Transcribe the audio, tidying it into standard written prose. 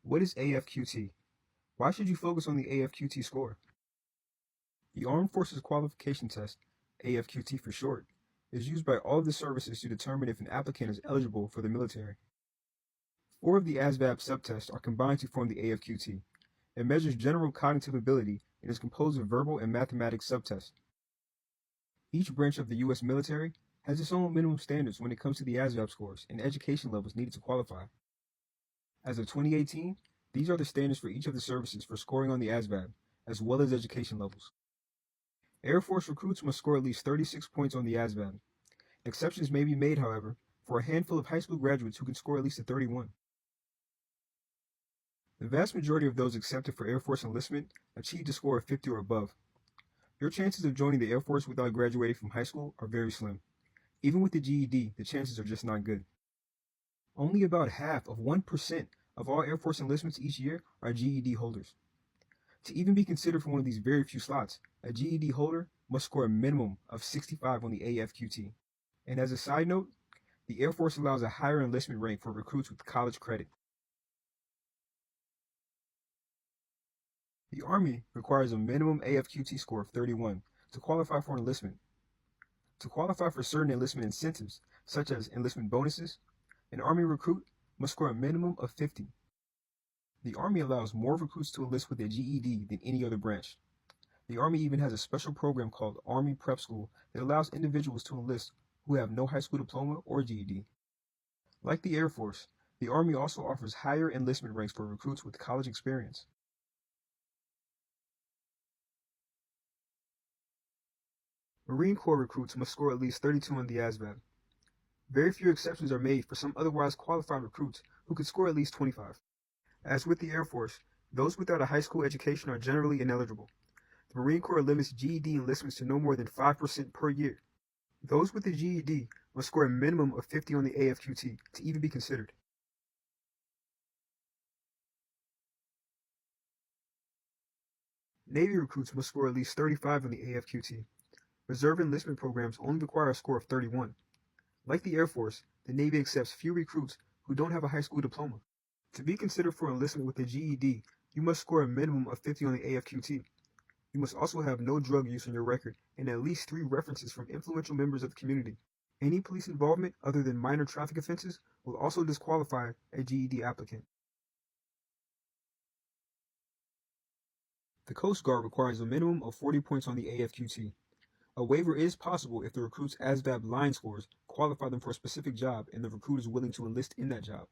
What is AFQT? Why should you focus on the AFQT score? The Armed Forces Qualification Test, AFQT for short, is used by all of the services to determine if an applicant is eligible for the military. 4 of the ASVAB subtests are combined to form the AFQT. It measures general cognitive ability and is composed of verbal and mathematics subtests. Each branch of the U.S. military has its own minimum standards when it comes to the ASVAB scores and education levels needed to qualify. As of 2018, these are the standards for each of the services for scoring on the ASVAB, as well as education levels. Air Force recruits must score at least 36 points on the ASVAB. Exceptions may be made, however, for a handful of high school graduates who can score at least a 31. The vast majority of those accepted for Air Force enlistment achieved a score of 50 or above. Your chances of joining the Air Force without graduating from high school are very slim. Even with the GED, the chances are just not good. Only about half of 1% of all Air Force enlistments each year are GED holders. To even be considered for one of these very few slots, a GED holder must score a minimum of 65 on the AFQT. And as a side note, the Air Force allows a higher enlistment rank for recruits with college credit. The Army requires a minimum AFQT score of 31 to qualify for enlistment. To qualify for certain enlistment incentives, such as enlistment bonuses, an Army recruit must score a minimum of 50. The Army allows more recruits to enlist with a GED than any other branch. The Army even has a special program called Army Prep School that allows individuals to enlist who have no high school diploma or GED. Like the Air Force, the Army also offers higher enlistment ranks for recruits with college experience. Marine Corps recruits must score at least 32 on the ASVAB. Very few exceptions are made for some otherwise qualified recruits who could score at least 25. As with the Air Force, those without a high school education are generally ineligible. The Marine Corps limits GED enlistments to no more than 5% per year. Those with a GED must score a minimum of 50 on the AFQT to even be considered. Navy recruits must score at least 35 on the AFQT. Reserve enlistment programs only require a score of 31. Like the Air Force, the Navy accepts few recruits who don't have a high school diploma. To be considered for enlistment with a GED, you must score a minimum of 50 on the AFQT. You must also have no drug use on your record and at least 3 references from influential members of the community. Any police involvement other than minor traffic offenses will also disqualify a GED applicant. The Coast Guard requires a minimum of 40 points on the AFQT. A waiver is possible if the recruit's ASVAB line scores qualify them for a specific job and the recruit is willing to enlist in that job.